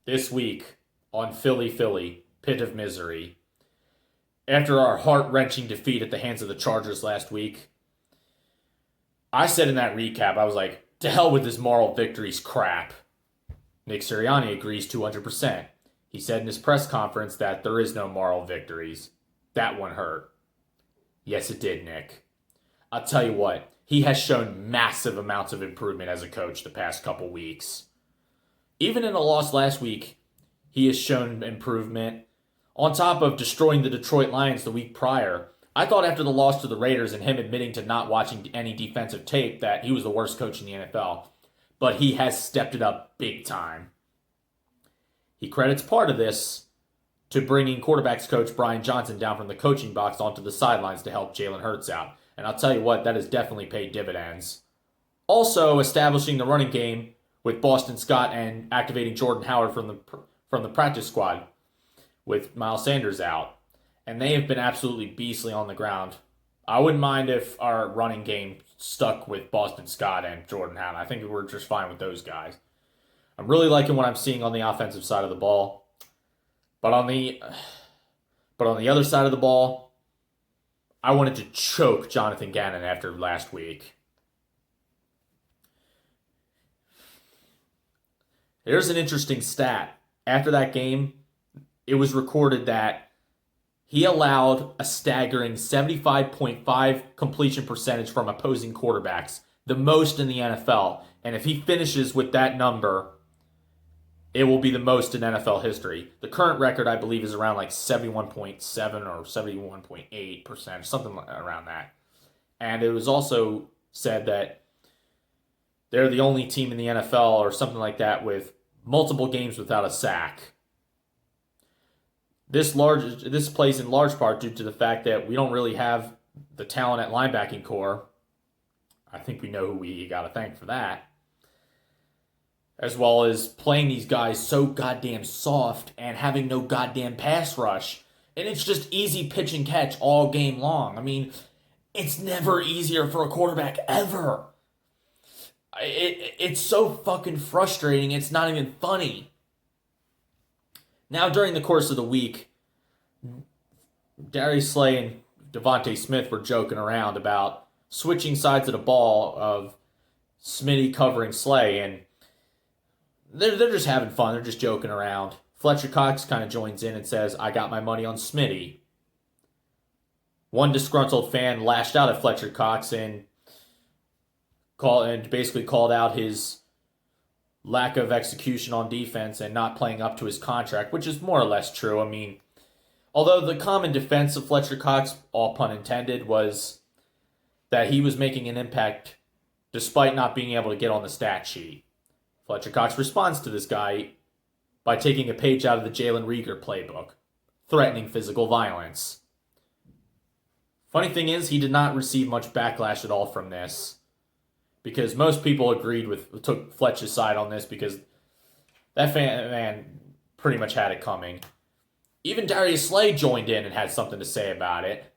this week on Philly, Pit of Misery. After our heart-wrenching defeat at the hands of the Chargers last week, I said in that recap, I was like, to hell with this moral victories crap. Nick Sirianni agrees 200%. He said in his press conference that there is no moral victories. That one hurt. Yes, it did, Nick. I'll tell you what, he has shown massive amounts of improvement as a coach the past couple weeks. Even in a loss last week, he has shown improvement. On top of destroying the Detroit Lions the week prior, I thought after the loss to the Raiders and him admitting to not watching any defensive tape that he was the worst coach in the NFL. But he has stepped it up big time. He credits part of this to bringing quarterbacks coach Brian Johnson down from the coaching box onto the sidelines to help Jalen Hurts out. And I'll tell you what, that has definitely paid dividends. Also, establishing the running game with Boston Scott and activating Jordan Howard from the practice squad with Miles Sanders out. And they have been absolutely beastly on the ground. I wouldn't mind if our running game stuck with Boston Scott and Jordan Howard. I think we're just fine with those guys. I'm really liking what I'm seeing on the offensive side of the ball. But on the other side of the ball, I wanted to choke Jonathan Gannon after last week. Here's an interesting stat. After that game, it was recorded that he allowed a staggering 75.5 completion percentage from opposing quarterbacks, the most in the NFL. And if he finishes with that number, it will be the most in NFL history. The current record, I believe, is around like 71.7 or 71.8%, something around that. And it was also said that they're the only team in the NFL or something like that with multiple games without a sack. This plays in large part due to the fact that we don't really have the talent at linebacking core. I think we know who we got to thank for that. As well as playing these guys so goddamn soft and having no goddamn pass rush. And it's just easy pitch and catch all game long. I mean, it's never easier for a quarterback ever. It's so fucking frustrating, it's not even funny. Now, during the course of the week, Darius Slay and Devontae Smith were joking around about switching sides of the ball of Smitty covering Slay, and they're just having fun. They're just joking around. Fletcher Cox kind of joins in and says, I got my money on Smitty. One disgruntled fan lashed out at Fletcher Cox and basically called out his lack of execution on defense and not playing up to his contract, which is more or less true. I mean, although the common defense of Fletcher Cox, all pun intended, was that he was making an impact despite not being able to get on the stat sheet. Fletcher Cox responds to this guy by taking a page out of the Jalen Reagor playbook, threatening physical violence. Funny thing is, he did not receive much backlash at all from this, because most people took Fletcher's side on this because that man pretty much had it coming. Even Darius Slay joined in and had something to say about it.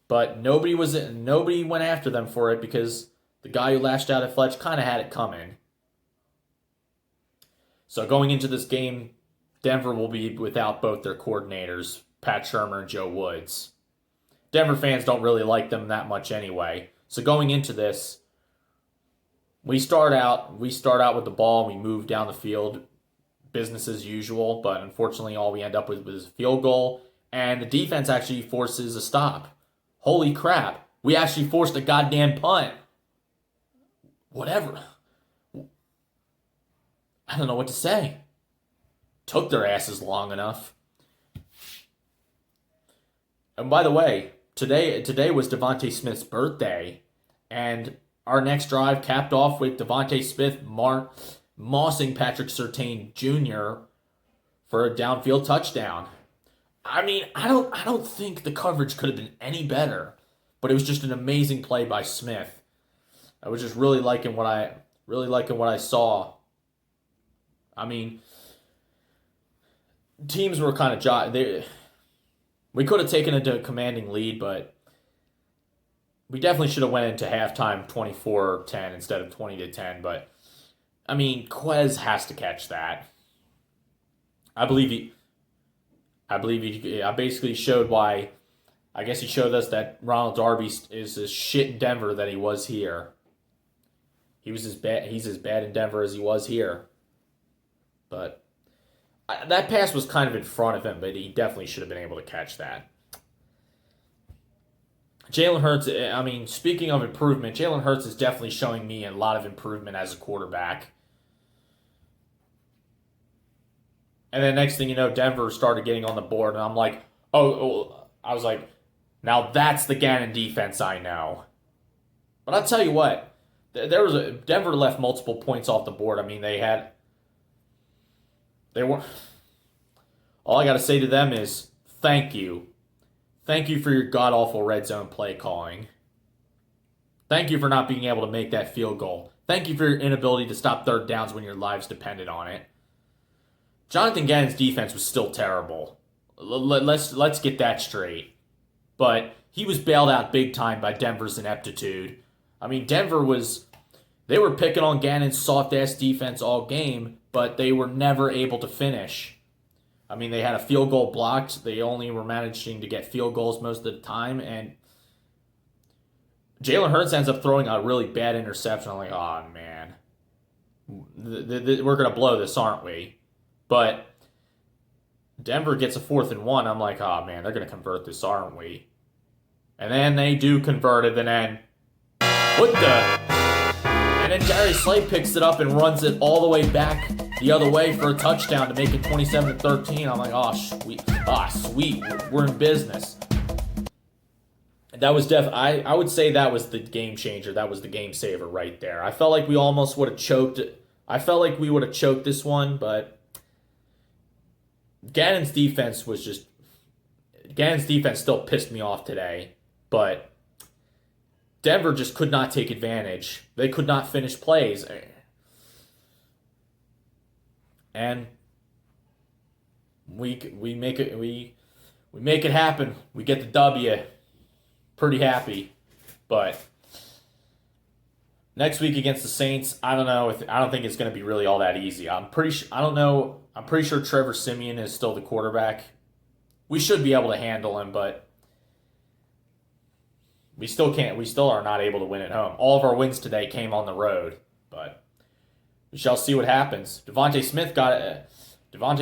But nobody went after them for it because the guy who lashed out at Fletch kind of had it coming. So going into this game, Denver will be without both their coordinators, Pat Shurmur and Joe Woods. Denver fans don't really like them that much anyway. So going into this, we start out with the ball and we move down the field, business as usual, but unfortunately all we end up with is a field goal, and the defense actually forces a stop. Holy crap, we actually forced a goddamn punt. Whatever. I don't know what to say. Took their asses long enough. And by the way, today was Devontae Smith's birthday, and our next drive capped off with Devontae Smith mossing Patrick Surtain Jr. for a downfield touchdown. I mean, I don't think the coverage could have been any better, but it was just an amazing play by Smith. I was just really liking what I saw. I mean, teams were kind of we could have taken a commanding lead, but we definitely should have went into halftime 24-10 instead of 20-10. But I mean, Quez has to catch that. I believe he. I basically showed why. I guess he showed us that Ronald Darby is as shit in Denver that he was here. He's as bad in Denver as he was here. But that pass was kind of in front of him, but he definitely should have been able to catch that. Jalen Hurts, I mean, speaking of improvement, Jalen Hurts is definitely showing me a lot of improvement as a quarterback. And then next thing you know, Denver started getting on the board, and I'm like, I was like, now that's the Gannon defense I know. But I'll tell you what, Denver left multiple points off the board. I mean, all I got to say to them is thank you. Thank you for your god-awful red zone play calling. Thank you for not being able to make that field goal. Thank you for your inability to stop third downs when your lives depended on it. Jonathan Gannon's defense was still terrible. Let's get that straight. But he was bailed out big time by Denver's ineptitude. I mean, they were picking on Gannon's soft-ass defense all game, but they were never able to finish. I mean, they had a field goal blocked. They only were managing to get field goals most of the time. And Jalen Hurts ends up throwing a really bad interception. I'm like, oh, man. We're going to blow this, aren't we? But Denver gets a 4th and 1. I'm like, oh, man, they're going to convert this, aren't we? And then they do convert it. And then, what the? And then Darius Slay picks it up and runs it all the way back the other way for a touchdown to make it 27-13. I'm like, sweet, we're in business. And that was I would say that was the game changer. That was the game saver right there. I felt like we almost would have choked. I felt like we would have choked this one, but Gannon's defense still pissed me off today, but Denver just could not take advantage. They could not finish plays. And we make it happen. We get the W. Pretty happy. But next week against the Saints, I don't know. I don't think it's going to be really all that easy. I'm pretty sure Trevor Siemian is still the quarterback. We should be able to handle him, but we still can't. We still are not able to win at home. All of our wins today came on the road, but we shall see what happens. Devontae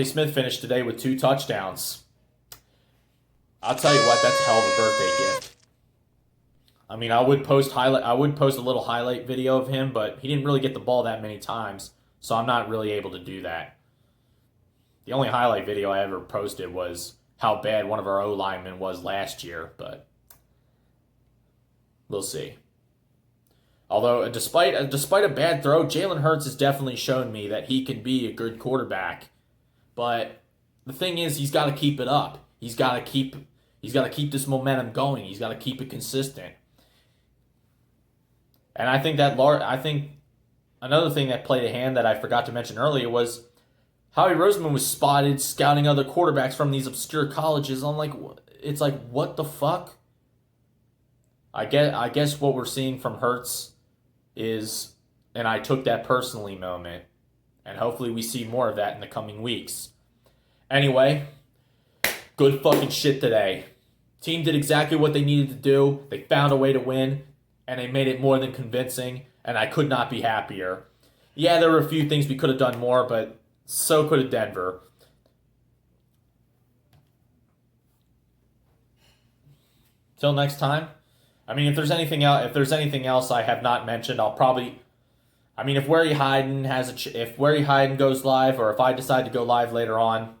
Smith finished today with 2 touchdowns. I'll tell you what, that's a hell of a birthday gift. I mean, I would post a little highlight video of him, but he didn't really get the ball that many times, so I'm not really able to do that. The only highlight video I ever posted was how bad one of our O-linemen was last year, but we'll see. Although, despite a bad throw, Jalen Hurts has definitely shown me that he can be a good quarterback. But the thing is, he's got to keep it up. He's got to keep this momentum going. He's got to keep it consistent. And I think another thing that played a hand that I forgot to mention earlier was Howie Roseman was spotted scouting other quarterbacks from these obscure colleges. I'm like, it's like, what the fuck? I guess what we're seeing from Hurts is, and I took that personally moment, and hopefully we see more of that in the coming weeks. Anyway, good fucking shit today. Team did exactly what they needed to do. They found a way to win, and they made it more than convincing, and I could not be happier. Yeah, there were a few things we could have done more, but so could have Denver. Till next time. I mean, if there's anything else I have not mentioned, I'll probably. I mean, if Wary Hyden goes live, or if I decide to go live later on,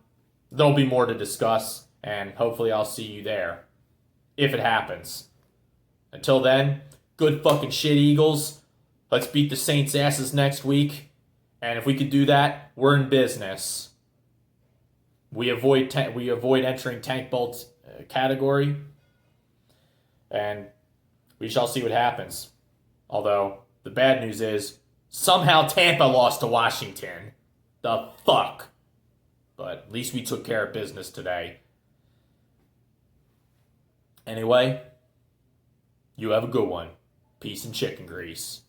there'll be more to discuss, and hopefully I'll see you there, if it happens. Until then, good fucking shit, Eagles. Let's beat the Saints' asses next week, and if we could do that, we're in business. We avoid entering Tank Bolt's category, and we shall see what happens. Although, the bad news is, somehow Tampa lost to Washington. The fuck? But at least we took care of business today. Anyway, you have a good one. Peace and chicken grease.